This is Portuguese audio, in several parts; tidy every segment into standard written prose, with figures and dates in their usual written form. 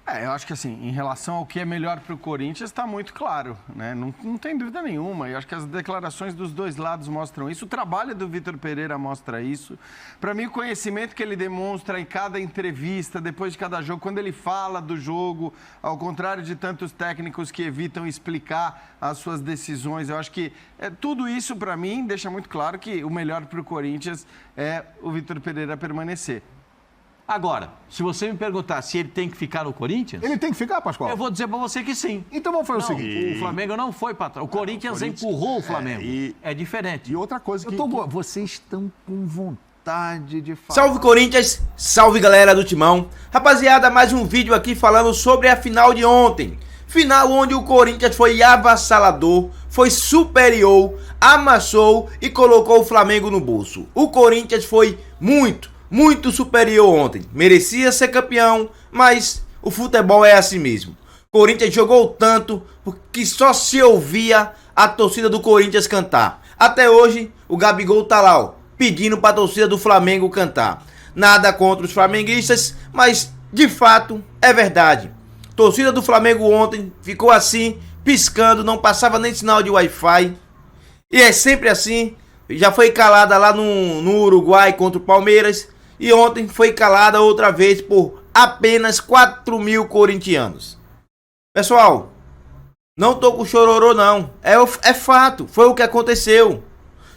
Eu acho que assim, em relação ao que é melhor para o Corinthians, está muito claro, né? Não tem dúvida nenhuma. Eu acho que as declarações dos dois lados mostram isso. O trabalho do Vitor Pereira mostra isso. Para mim, o conhecimento que ele demonstra em cada entrevista, depois de cada jogo, quando ele fala do jogo, ao contrário de tantos técnicos que evitam explicar as suas decisões, eu acho que tudo isso, para mim, deixa muito claro que o melhor para o Corinthians é o Vitor Pereira permanecer. Agora, se você me perguntar se ele tem que ficar no Corinthians... Ele tem que ficar, Pascoal? Eu vou dizer para você que sim. Então vamos fazer o seguinte. O Flamengo não foi para trás. O Corinthians empurrou o Flamengo. É diferente. E outra coisa que... Vocês estão com vontade de falar... Salve Corinthians, salve galera do Timão. Rapaziada, mais um vídeo aqui falando sobre a final de ontem. Final onde o Corinthians foi avassalador, foi superior, amassou e colocou o Flamengo no bolso. O Corinthians foi muito superior ontem. Merecia ser campeão, mas o futebol é assim mesmo. Corinthians jogou tanto que só se ouvia a torcida do Corinthians cantar. Até hoje, o Gabigol tá lá, ó, pedindo pra torcida do Flamengo cantar. Nada contra os flamenguistas, mas de fato é verdade. Torcida do Flamengo ontem ficou assim, piscando, não passava nem sinal de Wi-Fi. E é sempre assim. Já foi calada lá no Uruguai contra o Palmeiras. E ontem foi calada outra vez por apenas 4.000 corintianos. Pessoal, não tô com chororô não. É fato, foi o que aconteceu.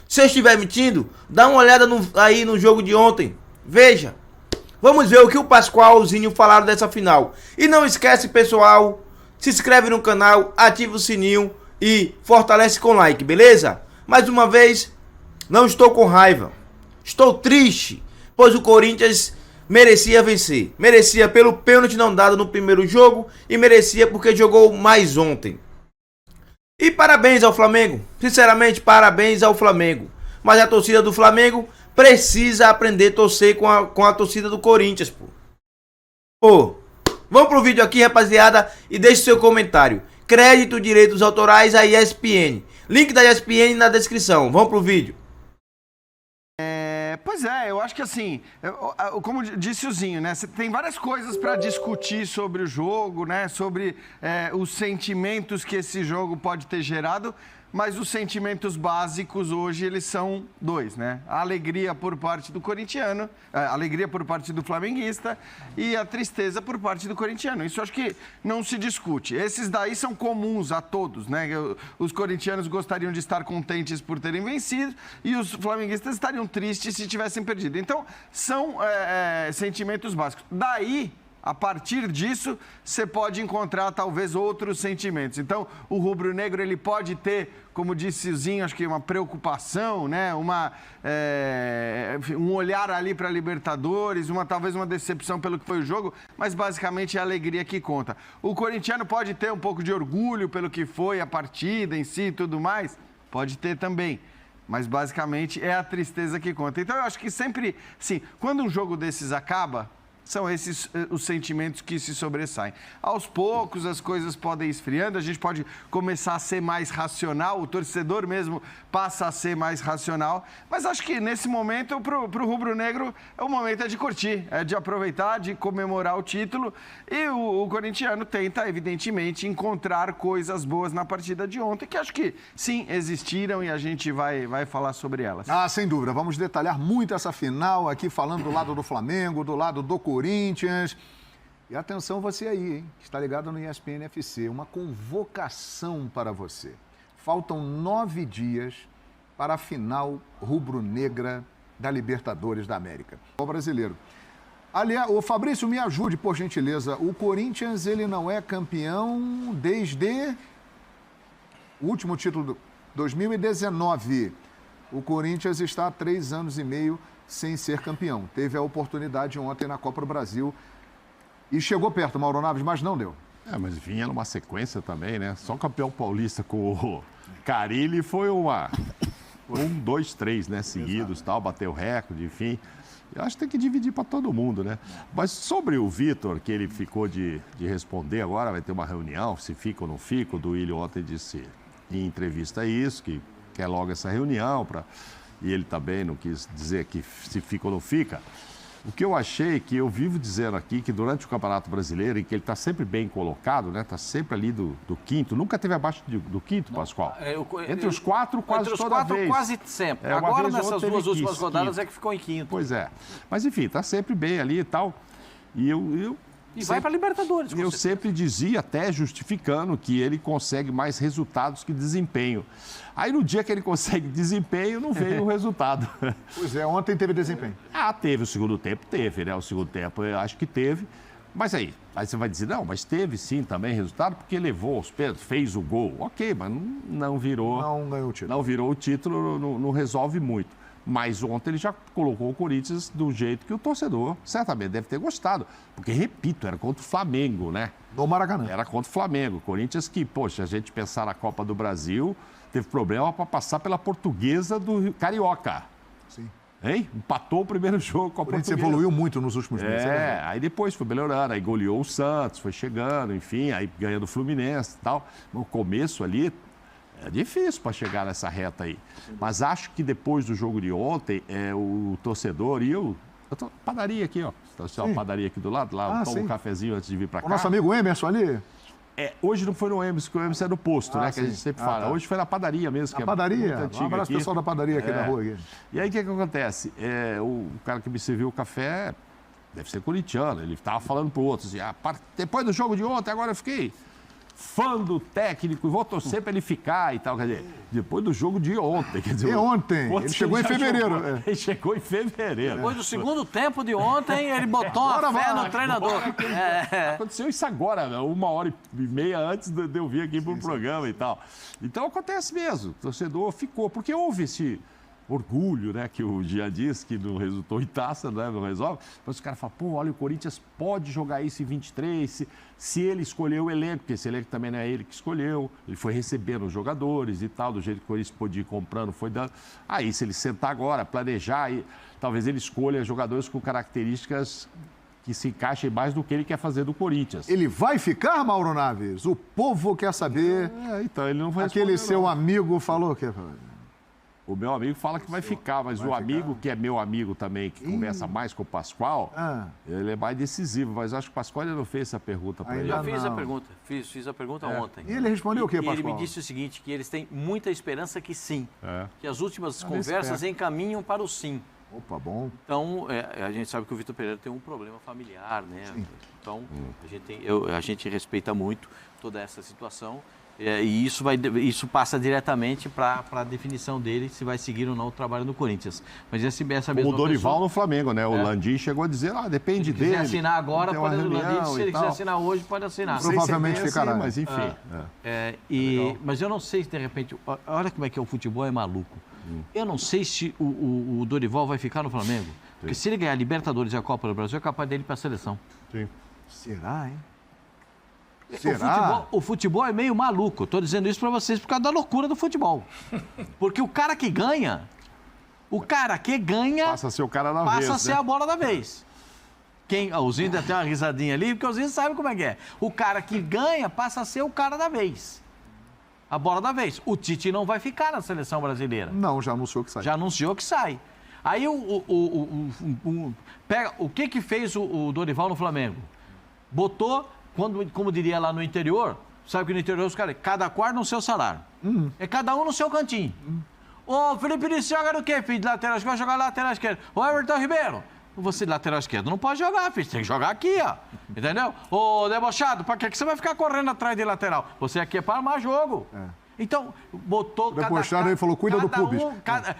Se eu estiver mentindo, dá uma olhada aí no jogo de ontem. Veja. Vamos ver o que o Pascoal e o Zinho falaram dessa final. E não esquece, pessoal, se inscreve no canal, ativa o sininho e fortalece com like, beleza? Mais uma vez, não estou com raiva. Estou triste, pois o Corinthians merecia vencer. Merecia pelo pênalti não dado no primeiro jogo e merecia porque jogou mais ontem. E parabéns ao Flamengo. Sinceramente, parabéns ao Flamengo. Mas a torcida do Flamengo precisa aprender a torcer com a torcida do Corinthians, pô. Vamos pro vídeo aqui, rapaziada, e deixe seu comentário. Crédito, direitos autorais, a ESPN. Link da ESPN na descrição. Vamos pro vídeo. Pois é, eu acho que assim, como disse o Zinho, né? Tem várias coisas para discutir sobre o jogo, né? Sobre os sentimentos que esse jogo pode ter gerado, mas os sentimentos básicos hoje, eles são dois, né? A alegria por parte do corintiano, a alegria por parte do flamenguista e a tristeza por parte do corintiano. Isso eu acho que não se discute. Esses daí são comuns a todos, né? Os corintianos gostariam de estar contentes por terem vencido e os flamenguistas estariam tristes se tivessem perdido. Então, são sentimentos básicos. Daí, a partir disso, você pode encontrar talvez outros sentimentos. Então, o rubro-negro, ele pode ter, como disse o Zinho, acho que uma preocupação, né? Um olhar ali para a Libertadores, talvez uma decepção pelo que foi o jogo, mas basicamente é a alegria que conta. O corintiano pode ter um pouco de orgulho pelo que foi a partida em si e tudo mais, pode ter também. Mas basicamente é a tristeza que conta. Então eu acho que sempre, sim, quando um jogo desses acaba, são esses os sentimentos que se sobressaem. Aos poucos as coisas podem ir esfriando, a gente pode começar a ser mais racional, o torcedor mesmo passa a ser mais racional, mas acho que nesse momento, para o rubro-negro, o momento é de curtir, é de aproveitar, de comemorar o título, e o corintiano tenta, evidentemente, encontrar coisas boas na partida de ontem, que acho que sim, existiram e a gente vai falar sobre elas. Ah, sem dúvida, vamos detalhar muito essa final aqui, falando do lado do Flamengo, do lado do Corinthians. E atenção você aí, hein? Está ligado no ESPN FC, uma convocação para você. Faltam 9 dias para a final rubro-negra da Libertadores da América. O brasileiro. Aliás, o Fabrício, me ajude, por gentileza. O Corinthians, ele não é campeão desde o último título, 2019. O Corinthians está há 3 anos e meio sem ser campeão. Teve a oportunidade ontem na Copa do Brasil e chegou perto, Mauro Naves, mas não deu. Mas vinha numa sequência também, né? Só campeão paulista com o Carille foi 1, 2, 3, né? Seguidos, tal, bateu recorde, enfim. Eu acho que tem que dividir para todo mundo, né? Mas sobre o Vitor, que ele ficou de responder agora, vai ter uma reunião, se fica ou não fica. O Duílio ontem disse em entrevista isso, que quer logo essa reunião, e ele também não quis dizer que se fica ou não fica. O que eu achei, que eu vivo dizendo aqui, que durante o Campeonato Brasileiro, em que ele está sempre bem colocado, né? Está sempre ali do quinto, nunca teve abaixo do quinto, Pascoal. Entre os quatro, quase toda vez. Quase sempre. Agora, nessas duas últimas rodadas, é que ficou em quinto. Pois é. Mas, enfim, está sempre bem ali e tal. E vai para Libertadores. Eu sempre dizia, até justificando, que ele consegue mais resultados que desempenho. Aí, no dia que ele consegue desempenho, não veio o resultado. Pois é, ontem teve desempenho. Teve. O segundo tempo teve, né? O segundo tempo eu acho que teve. Mas aí você vai dizer, não, mas teve sim também resultado, porque levou os pênaltis, fez o gol. Ok, mas não virou... Não ganhou o título. Não virou o título, não resolve muito. Mas ontem ele já colocou o Corinthians do jeito que o torcedor certamente deve ter gostado. Porque, repito, era contra o Flamengo, né? No Maracanã. Era contra o Flamengo. Corinthians que, poxa, a gente pensar na Copa do Brasil, teve problema para passar pela Portuguesa do Carioca. Sim. Hein? Empatou o primeiro jogo com a Portuguesa. Evoluiu muito nos últimos meses. Aí depois foi melhorando, aí goleou o Santos, foi chegando, enfim, aí ganhando o Fluminense e tal. No começo ali... É difícil para chegar nessa reta aí. Mas acho que depois do jogo de ontem, o torcedor e eu tô padaria aqui, ó. Tem uma padaria aqui do lado, lá, tomo um cafezinho antes de vir para cá. O nosso amigo Emerson ali? Hoje não foi no Emerson, porque o Emerson é do posto, né? Que a gente sempre fala. Tá. Hoje foi na padaria mesmo. Que padaria? Um abraço pessoal da padaria aqui da rua. Aqui. E aí o que acontece? O cara que me serviu o café deve ser corintiano. Ele estava falando para o outro assim, depois do jogo de ontem, agora eu fiquei... fã do técnico e vou torcer para ele ficar e tal. Quer dizer, depois do jogo de ontem. Quer dizer, ontem. Ele chegou em fevereiro. Ele chegou em fevereiro. Depois do segundo tempo de ontem, ele botou a fé no treinador. Aconteceu isso agora, 1h30 antes de eu vir aqui para o programa e tal. Então acontece mesmo. O torcedor ficou, porque houve esse orgulho, né, que o Jean disse, que não resultou em taça, né, não resolve. Mas os caras falam, olha, o Corinthians pode jogar isso em 23, se ele escolheu o elenco, porque esse elenco também não é ele que escolheu, ele foi recebendo os jogadores e tal, do jeito que o Corinthians podia ir comprando, foi dando. Aí, se ele sentar agora, planejar, talvez ele escolha jogadores com características que se encaixem mais do que ele quer fazer do Corinthians. Ele vai ficar, Mauro Naves? O povo quer saber. Então, ele não vai Aquele seu amigo falou que... O meu amigo fala que vai ficar, mas o amigo que é meu amigo também, que conversa mais com o Pascoal, ele é mais decisivo. Mas acho que o Pascoal ainda não fez essa pergunta para ele. Eu fiz a pergunta, fiz a pergunta ontem. E ele respondeu o quê, Pascoal? Ele me disse o seguinte, que eles têm muita esperança que sim. Que as últimas conversas encaminham para o sim. Opa, bom. Então, a gente sabe que o Vitor Pereira tem um problema familiar, né? Sim. Então, a gente respeita muito toda essa situação. E isso passa diretamente para a definição dele, se vai seguir ou não o trabalho no Corinthians. Mas essa mesma o Dorival pessoa, no Flamengo, né? O Landim chegou a dizer, depende dele. Se quiser assinar agora, pode o Landim. Se ele quiser assinar hoje, pode assinar. Provavelmente ficará. Mas enfim. Mas eu não sei se, de repente... Olha como é que é o futebol, é maluco. Eu não sei se o Dorival vai ficar no Flamengo. Porque se ele ganhar a Libertadores e a Copa do Brasil, é capaz dele ir para a seleção. Sim. Será, hein? O futebol é meio maluco. Estou dizendo isso para vocês por causa da loucura do futebol. Porque o cara que ganha... Passa a ser o cara da vez, passa a ser a bola da vez. O Zinho até uma risadinha ali, porque o Zinho sabe como é que é. O cara que ganha passa a ser o cara da vez. A bola da vez. O Tite não vai ficar na seleção brasileira. Não, já anunciou que sai. Já anunciou que sai. Aí pega o que fez o Dorival no Flamengo? Botou... como diria lá no interior, sabe que no interior os caras, cada quarto no seu salário. É cada um no seu cantinho. Ô, Felipe Luiz, joga no quê, filho? De lateral esquerdo, vai jogar lateral esquerdo. Ô, Everton Ribeiro, você de lateral esquerdo não pode jogar, filho, você tem que jogar aqui, ó. Entendeu? Ô, debochado, pra que você vai ficar correndo atrás de lateral? Você aqui é para armar jogo. Então, botou... O debochado aí falou, cuida do pubis.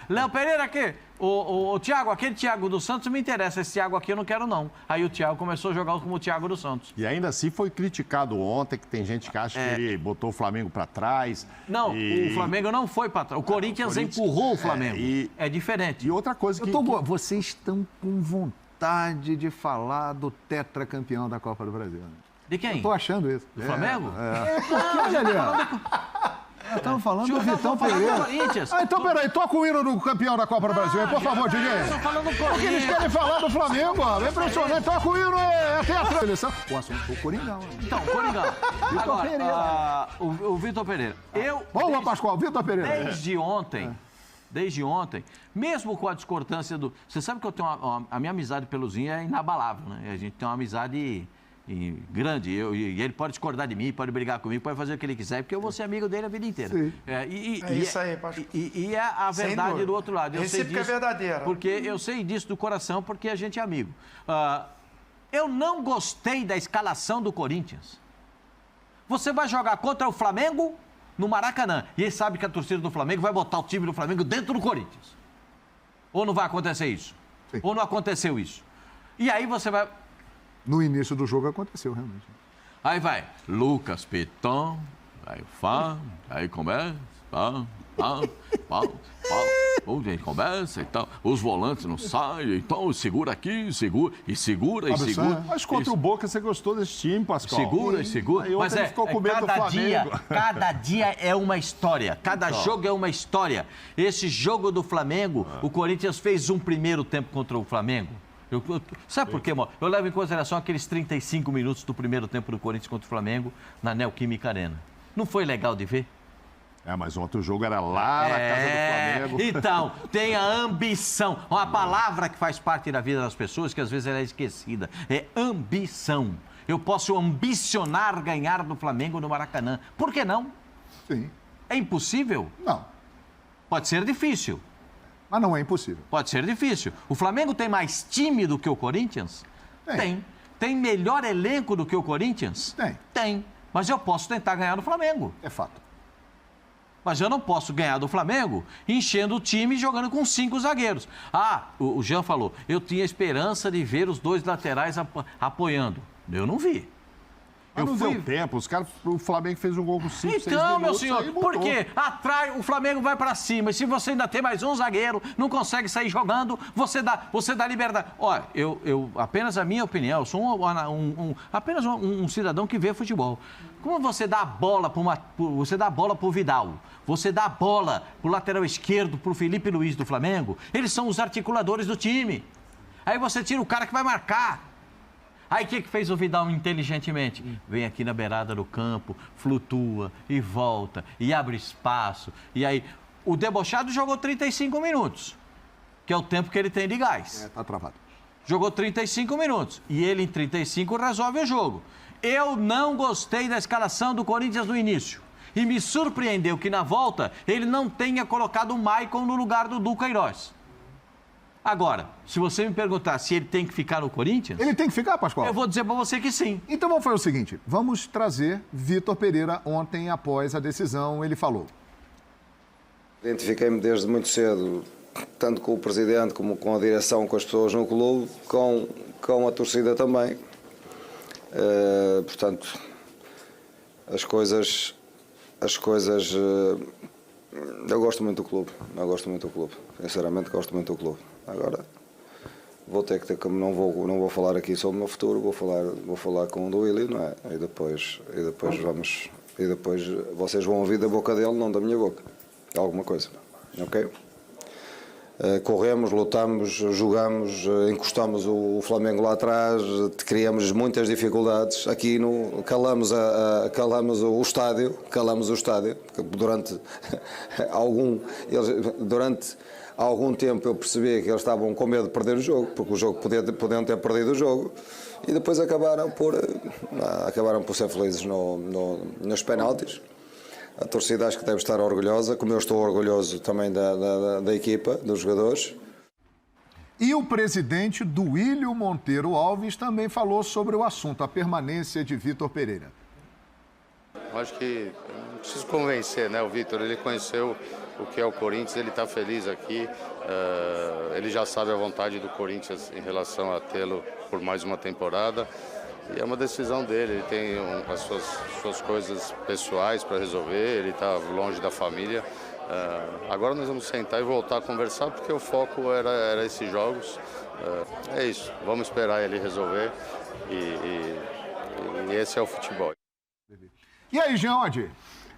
Léo Pereira aqui, o Thiago, aquele Thiago do Santos me interessa, esse Thiago aqui eu não quero não. Aí o Thiago começou a jogar como o Thiago do Santos. E ainda assim foi criticado ontem, que tem gente que acha que ele botou o Flamengo para trás. Não, o Flamengo não foi para trás. O Corinthians empurrou o Flamengo. É diferente. E outra coisa que... Vocês estão com vontade de falar do tetracampeão da Copa do Brasil. De quem? Eu tô achando isso. Do Flamengo? Porque, olha ali, ó. Estamos falando do Vitão Pereira. Então, peraí, toca o hino do campeão da Copa do Brasil, por favor, DJ. Porque eles querem falar do Flamengo, ó. É impressionante. Toca o hino, até a seleção. O assunto foi o Coringão. Então, Coringão. Vitor Pereira. O Vitor Pereira. Vamos lá, Pascoal, Vitor Pereira. Desde ontem, desde ontem, mesmo com a discordância do... Você sabe que eu tenho a minha amizade pelo Zinho é inabalável, né? A gente tem uma amizade grande. E ele pode discordar de mim, pode brigar comigo, pode fazer o que ele quiser, porque eu vou ser amigo dele a vida inteira. É isso aí, pastor. E é a verdade do outro lado. Eu sei Recíproca é disso, verdadeira. porque eu sei disso do coração, porque a gente é amigo. Eu não gostei da escalação do Corinthians. Você vai jogar contra o Flamengo no Maracanã. E ele sabe que a torcida do Flamengo vai botar o time do Flamengo dentro do Corinthians. Ou não vai acontecer isso? Sim. Ou não aconteceu isso? E aí você vai... No início do jogo aconteceu, realmente. Aí vai Lucas Piton, aí Fá, aí começa, a gente conversa e tal. Os volantes não saem, então segura aqui, segura. Mas contra o Boca você gostou desse time, Pascoal? Segura. Aí Mas ele ficou com medo do Flamengo. Cada dia é uma história. Cada jogo é uma história. Esse jogo do Flamengo, o Corinthians fez um primeiro tempo contra o Flamengo. Sabe por quê, amor? Eu levo em consideração aqueles 35 minutos do primeiro tempo do Corinthians contra o Flamengo na Neoquímica Arena. Não foi legal de ver? Mas ontem o jogo era lá na casa do Flamengo. Então, tem a ambição. Uma palavra que faz parte da vida das pessoas, que às vezes ela é esquecida. É ambição. Eu posso ambicionar ganhar do Flamengo no Maracanã. Por que não? Sim. É impossível? Não. Pode ser difícil. Mas não é impossível. Pode ser difícil. O Flamengo tem mais time do que o Corinthians? Tem. Tem melhor elenco do que o Corinthians? Tem. Mas eu posso tentar ganhar do Flamengo. É fato. Mas eu não posso ganhar do Flamengo enchendo o time e jogando com 5 zagueiros. O Jean falou, eu tinha esperança de ver os 2 laterais apoiando. Eu não vi. Mas não deu tempo, o Flamengo fez um gol com 5, 6 minutos. Então, meu senhor, porque atrás o Flamengo vai para cima. E se você ainda tem mais um zagueiro, não consegue sair jogando, você dá liberdade. Olha, apenas a minha opinião, eu sou apenas um cidadão que vê futebol. Como você dá a bola para o Vidal, você dá a bola para o lateral esquerdo, para o Felipe Luiz do Flamengo, eles são os articuladores do time. Aí você tira o cara que vai marcar. Aí o que fez o Vidal inteligentemente? Vem aqui na beirada do campo, flutua e volta, e abre espaço. E aí, o debochado jogou 35 minutos, que é o tempo que ele tem de gás. Tá travado. Jogou 35 minutos, e ele em 35 resolve o jogo. Eu não gostei da escalação do Corinthians no início. E me surpreendeu que na volta ele não tenha colocado o Maicon no lugar do Du Queiroz. Agora, se você me perguntar se ele tem que ficar no Corinthians... Ele tem que ficar, Pascoal? Eu vou dizer para você que sim. Então vamos fazer o seguinte, vamos trazer Vitor Pereira ontem após a decisão, ele falou. Identifiquei-me desde muito cedo, tanto com o presidente como com a direção, com as pessoas no clube, com a torcida também. Portanto, as coisas... Eu gosto muito do clube, sinceramente gosto muito do clube. Agora vou ter que ter, como não vou falar aqui sobre o meu futuro, vou falar com o Duílio, não é? E depois vocês vão ouvir da boca dele, não da minha boca. Alguma coisa, ok? Corremos, lutamos, jogamos, encostamos o Flamengo lá atrás, criamos muitas dificuldades. Aqui calamos o estádio, durante algum tempo eu percebi que eles estavam com medo de perder o jogo, porque o jogo podiam ter perdido o jogo, e depois acabaram por ser felizes nos penaltis. A torcida acho que deve estar orgulhosa, como eu estou orgulhoso também da equipa, dos jogadores. E o presidente Duílio Monteiro Alves também falou sobre o assunto, a permanência de Vitor Pereira. Eu acho que não preciso convencer, né? O Vitor, ele conheceu o que é o Corinthians, ele está feliz aqui, ele já sabe a vontade do Corinthians em relação a tê-lo por mais uma temporada. E é uma decisão dele, ele tem as suas coisas pessoais para resolver, ele está longe da família. Agora nós vamos sentar e voltar a conversar, porque o foco era esses jogos. É isso, vamos esperar ele resolver e esse é o futebol. E aí, Jean Oddi?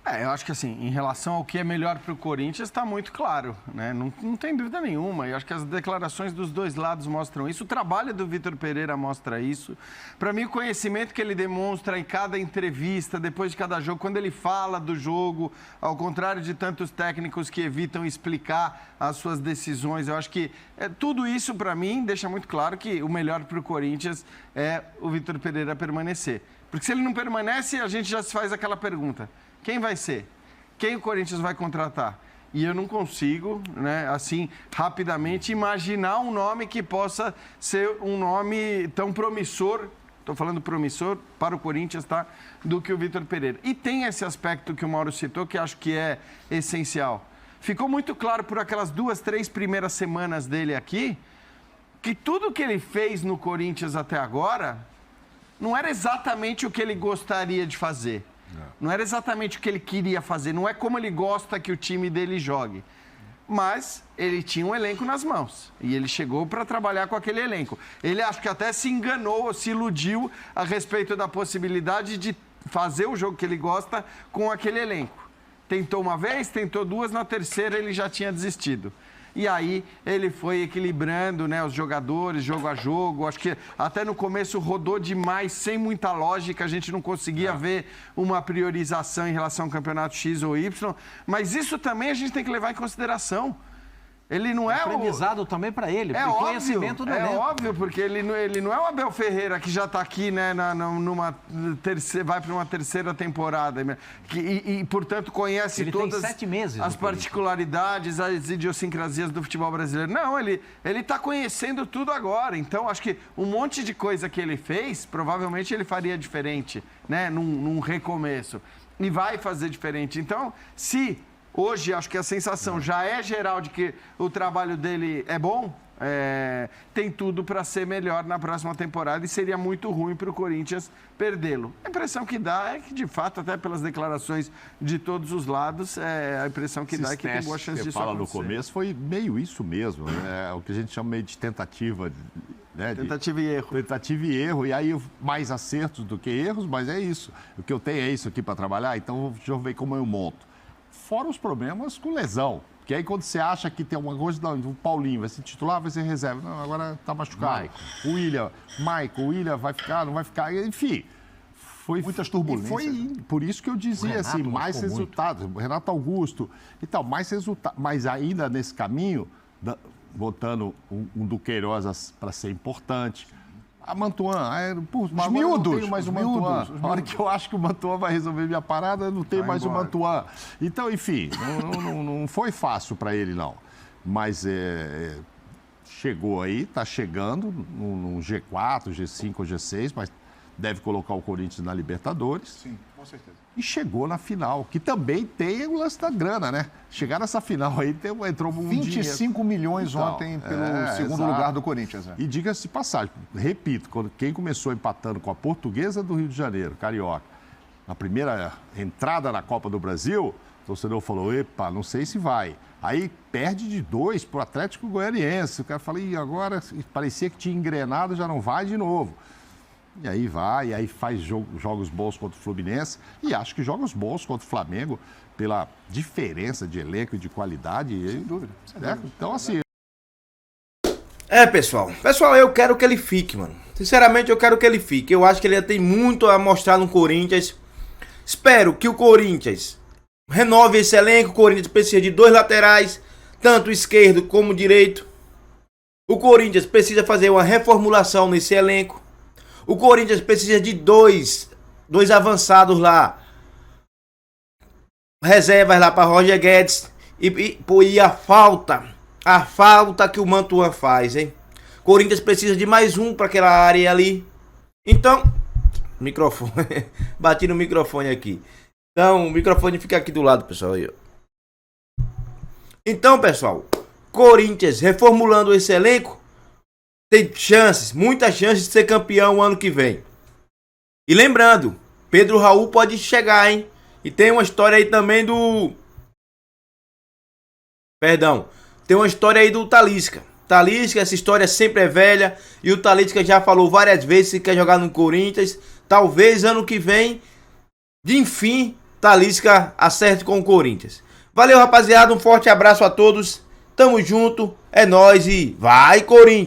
Eu acho que assim, em relação ao que é melhor para o Corinthians, está muito claro, né? Não tem dúvida nenhuma. Eu acho que as declarações dos dois lados mostram isso. O trabalho do Vitor Pereira mostra isso. Para mim, o conhecimento que ele demonstra em cada entrevista, depois de cada jogo, quando ele fala do jogo, ao contrário de tantos técnicos que evitam explicar as suas decisões, eu acho que tudo isso, para mim, deixa muito claro que o melhor para o Corinthians é o Vitor Pereira permanecer. Porque se ele não permanece, a gente já se faz aquela pergunta. Quem vai ser? Quem o Corinthians vai contratar? E eu não consigo, né, assim, rapidamente, imaginar um nome que possa ser um nome tão promissor, estou falando promissor para o Corinthians, tá? Do que o Vitor Pereira. E tem esse aspecto que o Mauro citou, que acho que é essencial. Ficou muito claro por aquelas 2, 3 primeiras semanas dele aqui, que tudo que ele fez no Corinthians até agora não era exatamente o que ele gostaria de fazer. Não era exatamente o que ele queria fazer, não é como ele gosta que o time dele jogue. Mas ele tinha um elenco nas mãos e ele chegou para trabalhar com aquele elenco. Ele acho que até se enganou, se iludiu a respeito da possibilidade de fazer o jogo que ele gosta com aquele elenco. Tentou uma vez, tentou 2, na terceira ele já tinha desistido. E aí ele foi equilibrando, né, os jogadores, jogo a jogo. Acho que até no começo rodou demais, sem muita lógica. A gente não conseguia ver uma priorização em relação ao campeonato X ou Y. Mas isso também a gente tem que levar em consideração. Ele não é aprendizado também para ele, é óbvio, conhecimento do elenco. É óbvio, porque ele não é o Abel Ferreira que já está aqui, né, numa terceira, vai para uma terceira temporada e portanto, conhece todas 7 meses as particularidades, as idiosincrasias do futebol brasileiro. Não, ele está conhecendo tudo agora. Então, acho que um monte de coisa que ele fez, provavelmente ele faria diferente, né, num recomeço. E vai fazer diferente. Então, se... Hoje, acho que a sensação já é geral de que o trabalho dele é bom, tem tudo para ser melhor na próxima temporada e seria muito ruim para o Corinthians perdê-lo. A impressão que dá é que, de fato, até pelas declarações de todos os lados, a impressão que dá é que tem boa chance disso acontecer. Você fala no começo, foi meio isso mesmo, né? O que a gente chama meio de tentativa, né? Tentativa e erro. Tentativa e erro, e aí mais acertos do que erros, mas é isso. O que eu tenho é isso aqui para trabalhar, então deixa eu ver como eu monto. Fora os problemas com lesão. Que aí quando você acha que tem alguma coisa, não, o Paulinho vai ser titular, vai ser reserva. Não, agora tá machucado. O William vai ficar, não vai ficar. Enfim, foi muitas turbulências. Foi por isso que eu dizia assim, mais resultados. Renato Augusto e tal, mais resultados. Mas ainda nesse caminho, botando um Duqueiroz para ser importante. A Mantuan, os miúdos, não tenho mais o Mantuan. A hora que eu acho que o Mantuan vai resolver minha parada, não tem mais embora. O Mantuan. Então, enfim, não foi fácil para ele, não. Mas chegou aí, está chegando no G4, G5 ou G6, mas deve colocar o Corinthians na Libertadores. Sim, com certeza. E chegou na final, que também tem o lance da grana, né? Chegar nessa final aí, entrou um 25 milhões então, ontem pelo segundo lugar do Corinthians. E diga-se de passagem, repito, quem começou empatando com a Portuguesa do Rio de Janeiro, Carioca, na primeira entrada na Copa do Brasil, o torcedor falou, epa, não sei se vai. Aí perde de 2 para o Atlético Goianiense. O cara fala, e agora parecia que tinha engrenado, já não vai de novo. E aí vai, e aí faz jogos bons contra o Fluminense e acho que jogos bons contra o Flamengo pela diferença de elenco e de qualidade. Sem dúvida. Então, assim... Pessoal, eu quero que ele fique, mano. Sinceramente, eu quero que ele fique. Eu acho que ele tem muito a mostrar no Corinthians. Espero que o Corinthians renove esse elenco. O Corinthians precisa de 2 laterais, tanto esquerdo como direito. O Corinthians precisa fazer uma reformulação nesse elenco. O Corinthians precisa de 2 avançados reservas lá para Roger Guedes e a falta que o Mantuan faz, hein? Corinthians precisa de mais um para aquela área ali. Então, microfone, bati no microfone aqui. Então, o microfone fica aqui do lado, pessoal. Aí, ó. Então, pessoal, Corinthians reformulando esse elenco tem chances, muitas chances de ser campeão ano que vem. E lembrando, Pedro Raul pode chegar, hein? E tem uma história aí também tem uma história aí do Talisca. Talisca, essa história sempre é velha. E o Talisca já falou várias vezes que quer jogar no Corinthians. Talvez ano que vem, de enfim, Talisca acerte com o Corinthians. Valeu, rapaziada, um forte abraço a todos, tamo junto, é nóis e vai, Corinthians!